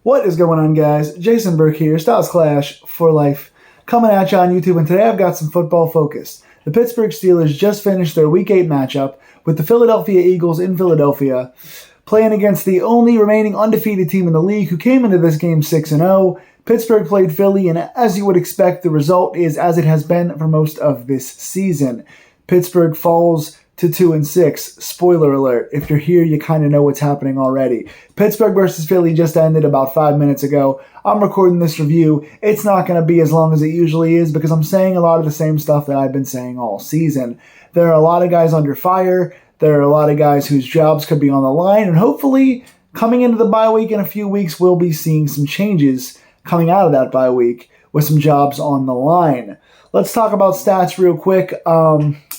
What is going on, guys? Jason Burke here, Styles Clash for Life, coming at you on YouTube, and today I've got some football focus. The Pittsburgh Steelers just finished their Week 8 matchup with the Philadelphia Eagles in Philadelphia, playing against the only remaining undefeated team in the league who came into this game 6-0. Pittsburgh played Philly, and as you would expect, the result is as it has been for most of this season. Pittsburgh falls to 2-6. Spoiler alert. If you're here, you kind of know what's happening already. Pittsburgh versus Philly just ended about 5 minutes ago. I'm recording this review. It's not going to be as long as it usually is because I'm saying a lot of the same stuff that I've been saying all season. There are a lot of guys under fire. There are a lot of guys whose jobs could be on the line. And hopefully, coming into the bye week in a few weeks, we'll be seeing some changes coming out of that bye week with some jobs on the line. Let's talk about stats real quick.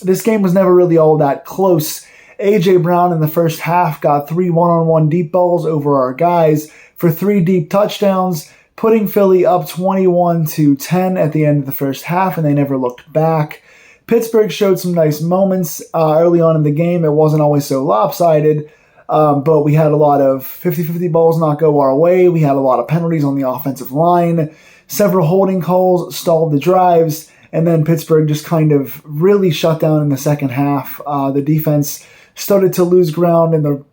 This game was never really all that close. A.J. Brown in the first half got 3 one-on-one deep balls over our guys for 3 deep touchdowns, putting Philly up 21-10 at the end of the first half, and they never looked back. Pittsburgh showed some nice moments early on in the game. It wasn't always so lopsided, but we had a lot of 50-50 balls not go our way. We had a lot of penalties on the offensive line. Several holding calls stalled the drives. And then Pittsburgh just kind of really shut down in the second half. The defense started to lose ground in the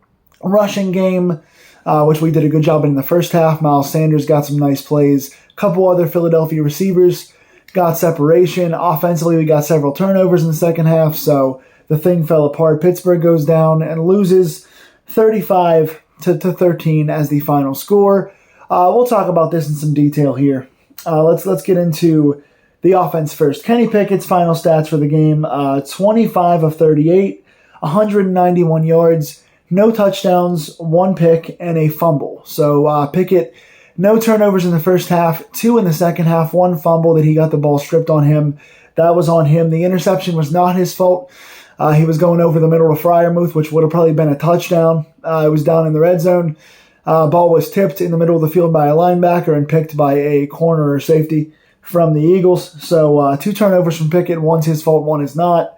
rushing game, which we did a good job in the first half. Miles Sanders got some nice plays. A couple other Philadelphia receivers got separation. Offensively, we got several turnovers in the second half, so the thing fell apart. Pittsburgh goes down and loses 35-13 as the final score. We'll talk about this in some detail here. Let's get into the offense first. Kenny Pickett's final stats for the game, 25 of 38, 191 yards, no touchdowns, 1 pick, and a fumble. So Pickett, no turnovers in the first half, 2 in the second half, 1 fumble that he got the ball stripped on him. That was on him. The interception was not his fault. He was going over the middle of Freiermuth, which would have probably been a touchdown. It was down in the red zone. Ball was tipped in the middle of the field by a linebacker and picked by a corner or safety from the Eagles. So 2 turnovers from Pickett. One's his fault, one is not.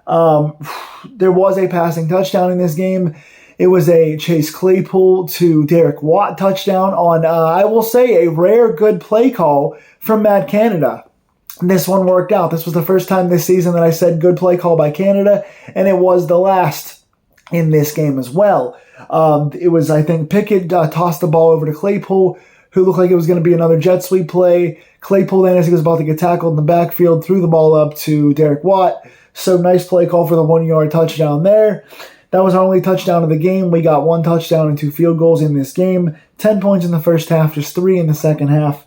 There was a passing touchdown in this game. It was a Chase Claypool to Derek Watt touchdown on, I will say, a rare good play call from Matt Canada. This one worked out. This was the first time this season that I said good play call by Canada, and it was the last in this game as well. It was, I think, Pickett tossed the ball over to Claypool, who looked like it was going to be another jet sweep play. Claypool then, as he was about to get tackled in the backfield, threw the ball up to Derek Watt. So nice play call for the 1-yard touchdown there. That was our only touchdown of the game. We got 1 touchdown and 2 field goals in this game. 10 points in the first half, just 3 in the second half.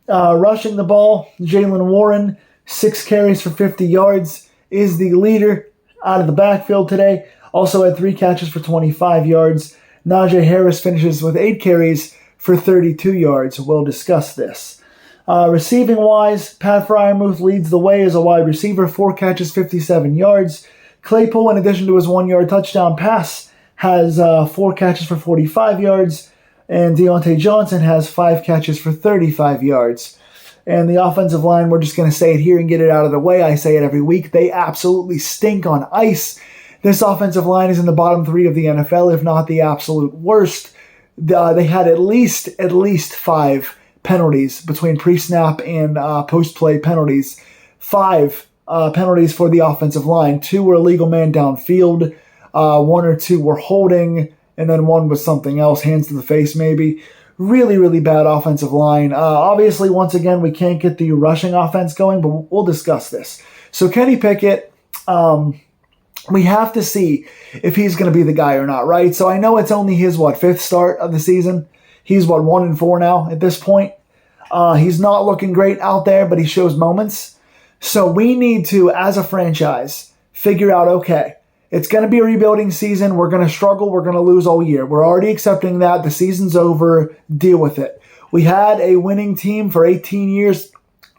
Rushing the ball, Jaylen Warren, 6 carries for 50 yards, is the leader out of the backfield today. Also had 3 catches for 25 yards. Najee Harris finishes with 8 carries for 32 yards. We'll discuss this. Receiving-wise, Pat Freiermuth leads the way as a wide receiver, 4 catches, 57 yards. Claypool, in addition to his 1-yard touchdown pass, has 4 catches for 45 yards. And Deontay Johnson has 5 catches for 35 yards. And the offensive line, we're just going to say it here and get it out of the way. I say it every week. They absolutely stink on ice. This offensive line is in the bottom 3 of the NFL, if not the absolute worst. They had at least 5 penalties between pre-snap and post-play penalties. 5 penalties for the offensive line. 2 were illegal man downfield. 1 or 2 were holding, and then 1 was something else, hands to the face maybe. Really, really bad offensive line. Obviously, once again, we can't get the rushing offense going, but we'll discuss this. So Kenny Pickett, we have to see if he's going to be the guy or not, right? So I know it's only his, 5th start of the season. He's, 1-4 now at this point. He's not looking great out there, but he shows moments. So we need to, as a franchise, figure out, okay, it's going to be a rebuilding season. We're going to struggle. We're going to lose all year. We're already accepting that. The season's over. Deal with it. We had a winning team for 18 years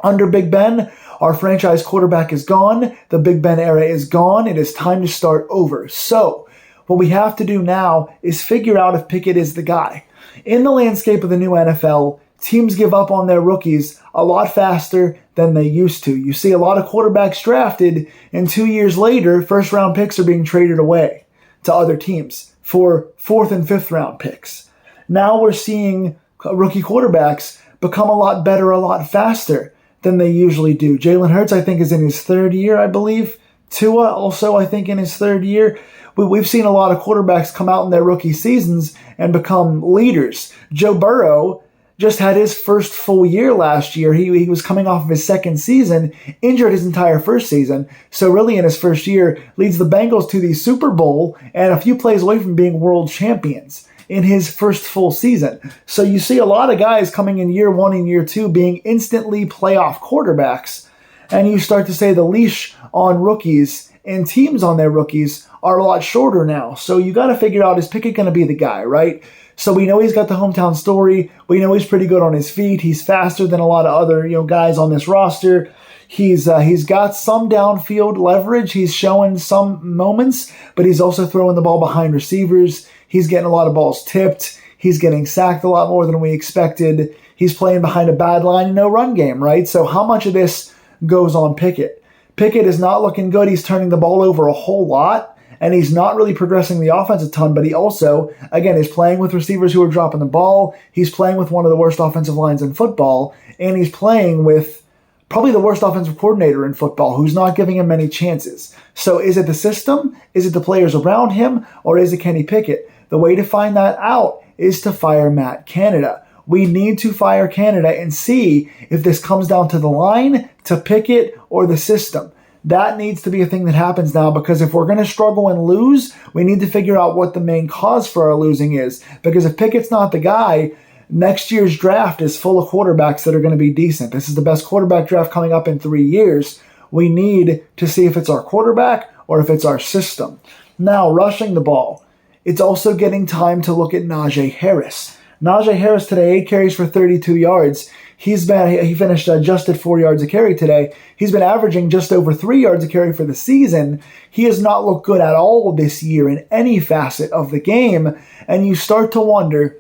under Big Ben. Our franchise quarterback is gone. The Big Ben era is gone. It is time to start over. So what we have to do now is figure out if Pickett is the guy. In the landscape of the new NFL, teams give up on their rookies a lot faster than they used to. You see a lot of quarterbacks drafted, and 2 years later, first-round picks are being traded away to other teams for 4th and 5th round picks. Now we're seeing rookie quarterbacks become a lot better, a lot faster than they usually do. Jalen Hurts, I think, is in his third year, I believe. Tua also, I think, in his third year. We've seen a lot of quarterbacks come out in their rookie seasons and become leaders. Joe Burrow just had his first full year last year. He was coming off of his second season, injured his entire first season. So really in his first year, leads the Bengals to the Super Bowl and a few plays away from being world champions in his first full season. So you see a lot of guys coming in year one and year two being instantly playoff quarterbacks. And you start to say the leash on rookies and teams on their rookies are a lot shorter now. So you got to figure out, is Pickett going to be the guy, right? So we know he's got the hometown story. We know he's pretty good on his feet. He's faster than a lot of other guys on this roster. He's got some downfield leverage. He's showing some moments, but he's also throwing the ball behind receivers. He's getting a lot of balls tipped. He's getting sacked a lot more than we expected. He's playing behind a bad line and no run game, right? So how much of this goes on Pickett? Pickett is not looking good. He's turning the ball over a whole lot, and he's not really progressing the offense a ton, but he also, again, is playing with receivers who are dropping the ball. He's playing with one of the worst offensive lines in football, and he's playing with probably the worst offensive coordinator in football who's not giving him many chances. So is it the system? Is it the players around him? Or is it Kenny Pickett? The way to find that out is to fire Matt Canada. We need to fire Canada and see if this comes down to the line, to Pickett, or the system. That needs to be a thing that happens now, because if we're going to struggle and lose, we need to figure out what the main cause for our losing is. Because if Pickett's not the guy, next year's draft is full of quarterbacks that are going to be decent. This is the best quarterback draft coming up in 3 years. We need to see if it's our quarterback or if it's our system. Now, rushing the ball. It's also getting time to look at Najee Harris. Najee Harris today, 8 carries for 32 yards. He finished just at 4 yards a carry today. He's been averaging just over 3 yards a carry for the season. He has not looked good at all this year in any facet of the game. And you start to wonder,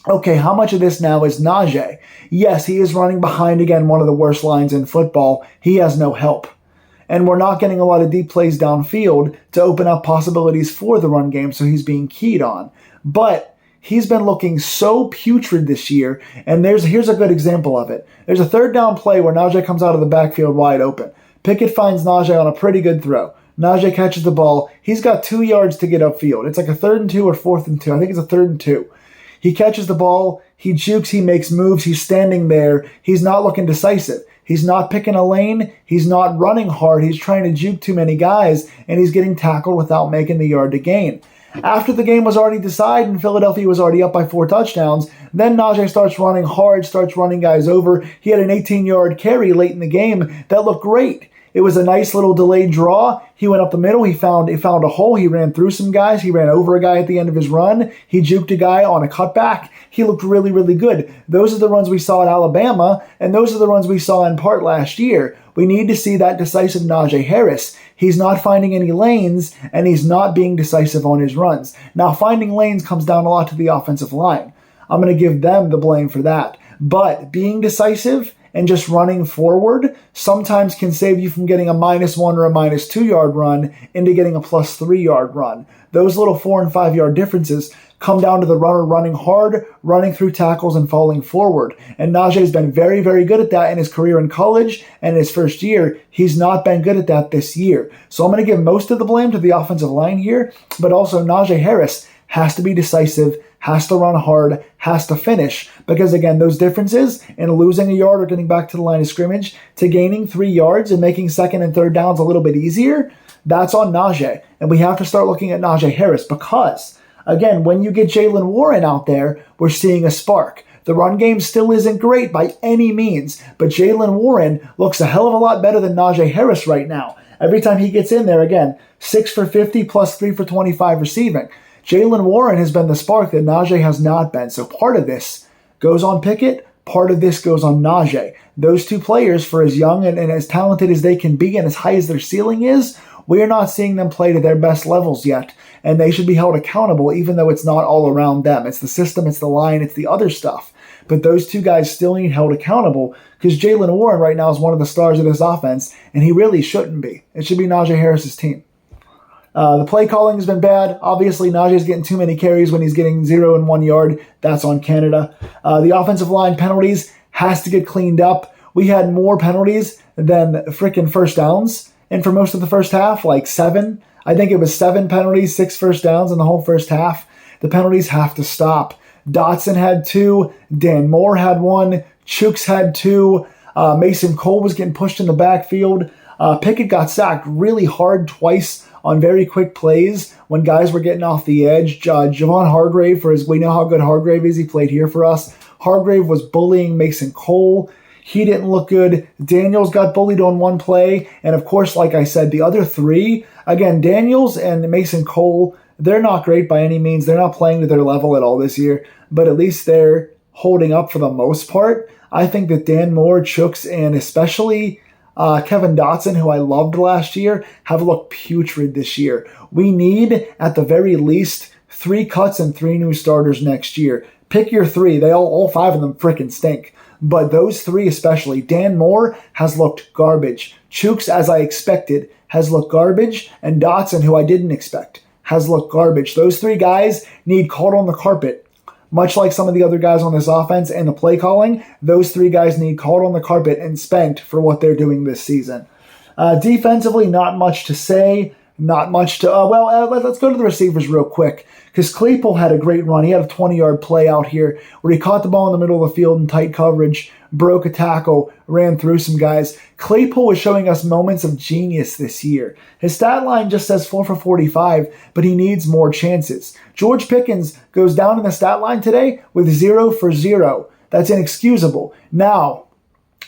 okay, how much of this now is Najee? Yes, he is running behind, again, one of the worst lines in football. He has no help. And we're not getting a lot of deep plays downfield to open up possibilities for the run game, so he's being keyed on. But he's been looking so putrid this year, and here's a good example of it. There's a third down play where Najee comes out of the backfield wide open. Pickett finds Najee on a pretty good throw. Najee catches the ball. He's got 2 yards to get upfield. It's like a 3rd and 2 or 4th and 2. I think it's a 3rd and 2. He catches the ball. He jukes. He makes moves. He's standing there. He's not looking decisive. He's not picking a lane. He's not running hard. He's trying to juke too many guys, and he's getting tackled without making the yard to gain. After the game was already decided and Philadelphia was already up by 4 touchdowns, then Najee starts running hard, starts running guys over. He had an 18-yard carry late in the game that looked great. It was a nice little delayed draw. He went up the middle. He found a hole. He ran through some guys. He ran over a guy at the end of his run. He juked a guy on a cutback. He looked really, really good. Those are the runs we saw at Alabama, and those are the runs we saw in part last year. We need to see that decisive Najee Harris. He's not finding any lanes, and he's not being decisive on his runs. Now, finding lanes comes down a lot to the offensive line. I'm going to give them the blame for that. But being decisive and just running forward sometimes can save you from getting a -1 or a -2 yard run into getting a +3 yard run. Those little 4 and 5 yard differences come down to the runner running hard, running through tackles, and falling forward. And Najee has been very, very good at that in his career in college and in his first year. He's not been good at that this year. So I'm going to give most of the blame to the offensive line here, but also Najee Harris has to be decisive, has to run hard, has to finish. Because again, those differences in losing a yard or getting back to the line of scrimmage to gaining 3 yards and making 2nd and 3rd downs a little bit easier, that's on Najee. And we have to start looking at Najee Harris because, again, when you get Jaylen Warren out there, we're seeing a spark. The run game still isn't great by any means, but Jaylen Warren looks a hell of a lot better than Najee Harris right now. Every time he gets in there, again, 6 for 50 plus 3 for 25 receiving. Jaylen Warren has been the spark that Najee has not been. So part of this goes on Pickett, part of this goes on Najee. Those two players, for as young and as talented as they can be and as high as their ceiling is, we are not seeing them play to their best levels yet. And they should be held accountable even though it's not all around them. It's the system, it's the line, it's the other stuff. But those two guys still need held accountable because Jaylen Warren right now is one of the stars of this offense, and he really shouldn't be. It should be Najee Harris's team. The play calling has been bad. Obviously, Najee's getting too many carries when he's getting 0 and 1 yard. That's on Canada. The offensive line penalties has to get cleaned up. We had more penalties than freaking first downs. And for most of the first half, like 7. I think it was 7 penalties, 6 first downs in the whole first half. The penalties have to stop. Dotson had 2. Dan Moore had 1. Chooks had 2. Mason Cole was getting pushed in the backfield. Pickett got sacked really hard twice on very quick plays when guys were getting off the edge. Javon Hargrave, we know how good Hargrave is. He played here for us. Hargrave was bullying Mason Cole. He didn't look good. Daniels got bullied on one play. And of course, like I said, the other 3, again, Daniels and Mason Cole, they're not great by any means. They're not playing to their level at all this year, but at least they're holding up for the most part. I think that Dan Moore, Chooks, and especially Kevin Dotson, who I loved last year, have looked putrid this year. We need, at the very least, 3 cuts and 3 new starters next year. Pick your 3. They all 5 of them freaking stink. But those 3 especially, Dan Moore has looked garbage. Chooks, as I expected, has looked garbage. And Dotson, who I didn't expect, has looked garbage. Those 3 guys need called on the carpet. Much like some of the other guys on this offense and the play calling, those 3 guys need called on the carpet and spanked for what they're doing this season. Defensively, not much to say. Not much to... let's go to the receivers real quick, because Claypool had a great run. He had a 20-yard play out here where he caught the ball in the middle of the field in tight coverage, broke a tackle, ran through some guys. Claypool was showing us moments of genius this year. His stat line just says 4 for 45, but he needs more chances. George Pickens goes down in the stat line today with 0 for 0. That's inexcusable. Now,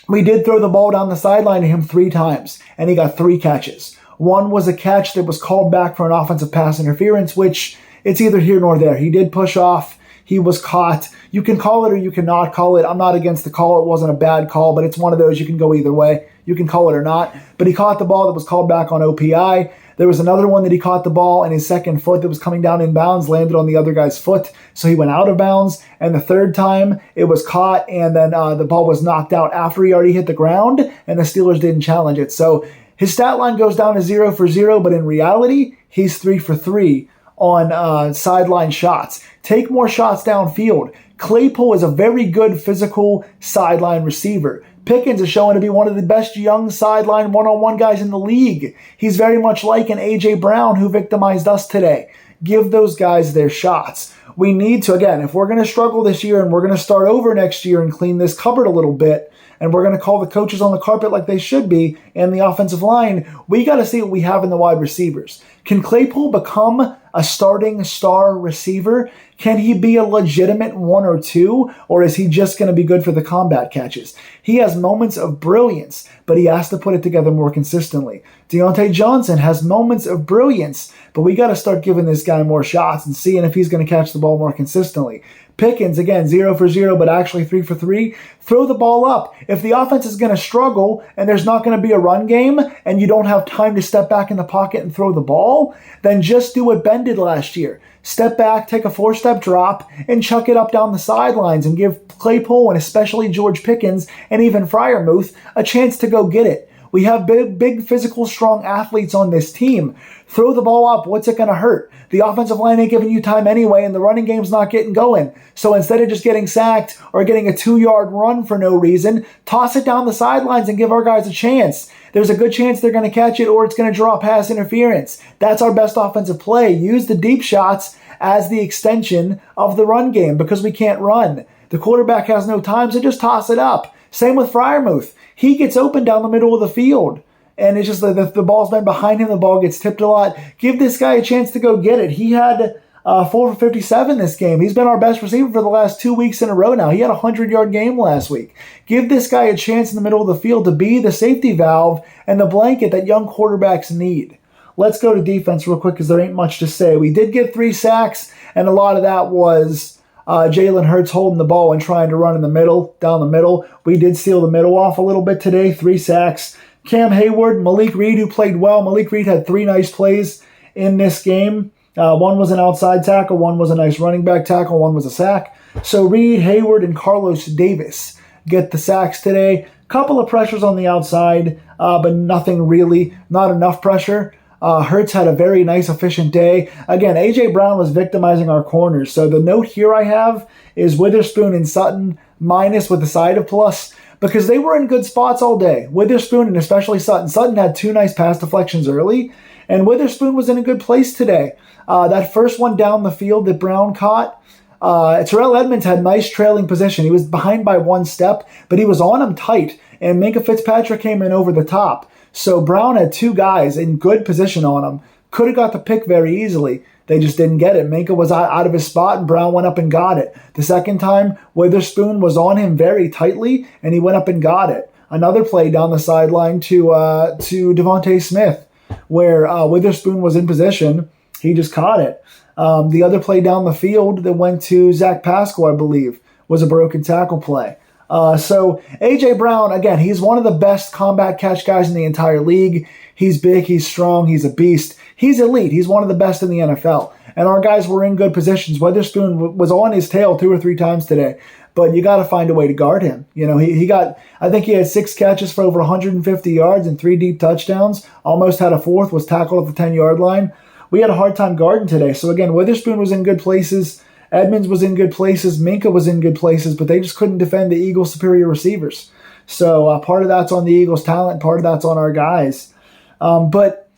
we did throw the ball down the sideline to him 3 times, and he got 3 catches. One was a catch that was called back for an offensive pass interference, which it's either here nor there. He did push off. He was caught. You can call it or you cannot call it. I'm not against the call. It wasn't a bad call, but it's one of those you can go either way. You can call it or not. But he caught the ball that was called back on OPI. There was another one that he caught the ball and his second foot that was coming down in bounds landed on the other guy's foot, so he went out of bounds. And the third time, it was caught, and then the ball was knocked out after he already hit the ground, and the Steelers didn't challenge it. So his stat line goes down to 0 for 0, but in reality, he's 3 for 3 on sideline shots. Take more shots downfield. Claypool is a very good physical sideline receiver. Pickens is showing to be one of the best young sideline one-on-one guys in the league. He's very much like an A.J. Brown who victimized us today. Give those guys their shots. We need to, again, if we're going to struggle this year and we're going to start over next year and clean this cupboard a little bit, and we're going to call the coaches on the carpet like they should be, and the offensive line, we got to see what we have in the wide receivers. Can Claypool become a starting star receiver? Can he be a legitimate 1 or 2, or is he just going to be good for the combat catches? He has moments of brilliance, but he has to put it together more consistently. Deontay Johnson has moments of brilliance, but we got to start giving this guy more shots and seeing if he's going to catch the ball more consistently. Pickens, again, 0 for 0, but actually 3 for 3. Throw the ball up. If the offense is going to struggle and there's not going to be a run game and you don't have time to step back in the pocket and throw the ball, then just do what Ben did last year. Step back, take a 4-step drop, and chuck it up down the sidelines and give Claypool and especially George Pickens and even Freiermuth a chance to go get it. We have big physical, strong athletes on this team. Throw the ball up. What's it going to hurt? The offensive line ain't giving you time anyway, and the running game's not getting going. So instead of just getting sacked or getting a 2-yard run for no reason, toss it down the sidelines and give our guys a chance. There's a good chance they're going to catch it or it's going to draw pass interference. That's our best offensive play. Use the deep shots as the extension of the run game because we can't run. The quarterback has no time, so just toss it up. Same with Freiermuth. He gets open down the middle of the field. And it's just that the ball's been behind him. The ball gets tipped a lot. Give this guy a chance to go get it. He had 4 for 57 this game. He's been our best receiver for the last 2 weeks in a row now. He had a 100-yard game last week. Give this guy a chance in the middle of the field to be the safety valve and the blanket that young quarterbacks need. Let's go to defense real quick because there ain't much to say. We did get 3 sacks, and a lot of that was Jalen Hurts holding the ball and trying to run in the middle, down the middle. We did steal the middle off a little bit today, 3 sacks. Cam Hayward, Malik Reed, who played well. Malik Reed had 3 nice plays in this game. One was an outside tackle, one was a nice running back tackle, one was a sack. So Reed, Hayward, and Carlos Davis get the sacks today. Couple of pressures on the outside, but nothing really, not enough pressure. Hurts had a very nice, efficient day. Again, A.J. Brown was victimizing our corners. So the note here I have is Witherspoon and Sutton minus with a side of plus, because they were in good spots all day. Witherspoon and especially Sutton. Sutton had 2 nice pass deflections early, and Witherspoon was in a good place today. That first one down the field that Brown caught, Terrell Edmonds had nice trailing position. He was behind by 1 step, but he was on him tight, and Minkah Fitzpatrick came in over the top. So Brown had 2 guys in good position on him. Could have got the pick very easily. They just didn't get it. Minkah was out of his spot, and Brown went up and got it. The second time, Witherspoon was on him very tightly, and he went up and got it. Another play down the sideline to Devontae Smith, where Witherspoon was in position. He just caught it. The other play down the field that went to Zach Pascal, I believe, was a broken tackle play. So A.J. Brown, again, he's one of the best combat catch guys in the entire league. He's big, he's strong, he's a beast. He's elite. He's one of the best in the NFL. And our guys were in good positions. Witherspoon was on his tail 2 or 3 times today, but you got to find a way to guard him. You know, he got, I think he had 6 catches for over 150 yards and 3 deep touchdowns. Almost had a 4th, was tackled at the 10-yard line. We had a hard time guarding today. So again, Witherspoon was in good places. Edmonds was in good places. Minkah was in good places, but they just couldn't defend the Eagles' superior receivers. So part of that's on the Eagles' talent. Part of that's on our guys. But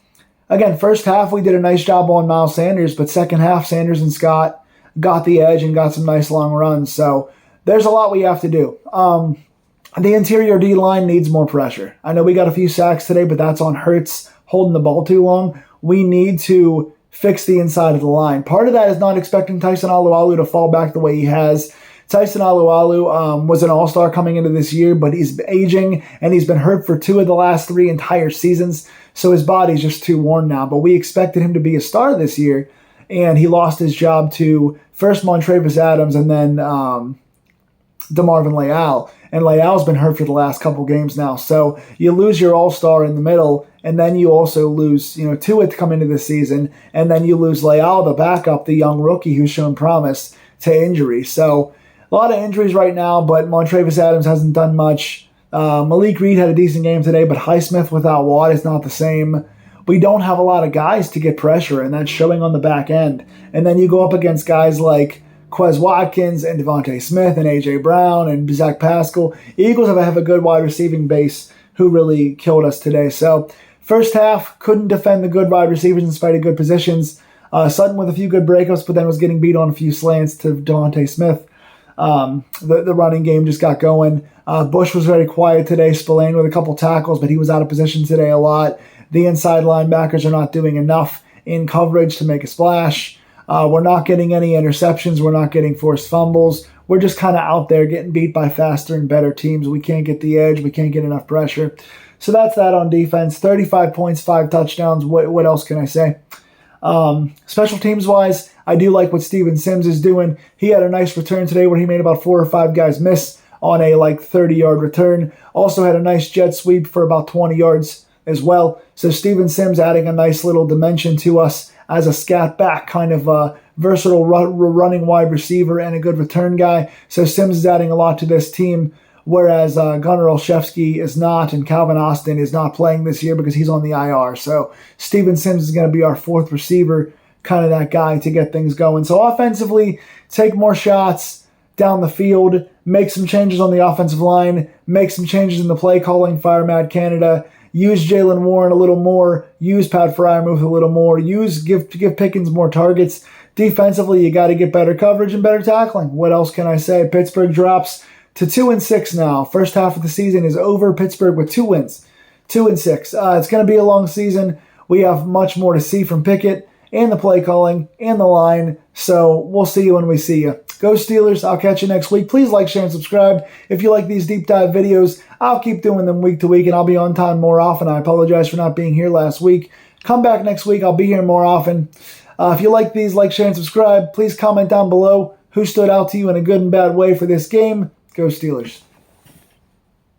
again, first half, we did a nice job on Miles Sanders, but second half, Sanders and Scott got the edge and got some nice long runs. So there's a lot we have to do. The interior D-line needs more pressure. I know we got a few sacks today, but that's on Hurts holding the ball too long. We need to fix the inside of the line. Part of that is not expecting Tyson Alualu to fall back the way he has. Tyson Alualu was an all-star coming into this year, but he's aging, and he's been hurt for 2 of the last 3 entire seasons, so his body's just too worn now. But we expected him to be a star this year, and he lost his job to first Montravis Adams and then DeMarvin Leal. And Leal's been hurt for the last couple games now. So you lose your all-star in the middle, and then you also lose, Tua to come into the season, and then you lose Leal, the backup, the young rookie who's shown promise, to injury. So a lot of injuries right now, but Montravis Adams hasn't done much. Malik Reed had a decent game today, but Highsmith without Watt is not the same. We don't have a lot of guys to get pressure, and that's showing on the back end. And then you go up against guys like Quez Watkins and Devontae Smith and A.J. Brown and Zach Pascal. Eagles have a good wide receiving base who really killed us today. So first half, couldn't defend the good wide receivers in spite of good positions. Sutton with a few good breakups, but then was getting beat on a few slants to Devontae Smith. The running game just got going. Bush was very quiet today. Spillane with a couple tackles, but he was out of position today a lot. The inside linebackers are not doing enough in coverage to make a splash. We're not getting any interceptions. We're not getting forced fumbles. We're just kind of out there getting beat by faster and better teams. We can't get the edge. We can't get enough pressure. So that's that on defense. 35 points, 5 touchdowns. What else can I say? Special teams-wise, I do like what Steven Sims is doing. He had a nice return today where he made about 4 or 5 guys miss on a 30-yard return. Also had a nice jet sweep for about 20 yards as well. So Steven Sims adding a nice little dimension to us as a scat back, kind of a versatile running wide receiver and a good return guy. So Sims is adding a lot to this team, whereas Gunnar Olszewski is not, and Calvin Austin is not playing this year because he's on the IR. So Steven Sims is going to be our 4th receiver, kind of that guy to get things going. So offensively, take more shots down the field, make some changes on the offensive line, make some changes in the play calling, fire Mad Canada, use Jalen Warren a little more, use Pat Fryermuth a little more, give Pickens more targets. Defensively, you got to get better coverage and better tackling. What else can I say? Pittsburgh drops to 2-6 now. First half of the season is over. Pittsburgh with 2 wins, 2-6. It's going to be a long season. We have much more to see from Pickett and the play calling and the line. So we'll see you when we see you. Go Steelers. I'll catch you next week. Please like, share, and subscribe. If you like these deep dive videos, I'll keep doing them week to week, and I'll be on time more often. I apologize for not being here last week. Come back next week. I'll be here more often. If you like these, like, share, and subscribe. Please comment down below who stood out to you in a good and bad way for this game. Go Steelers.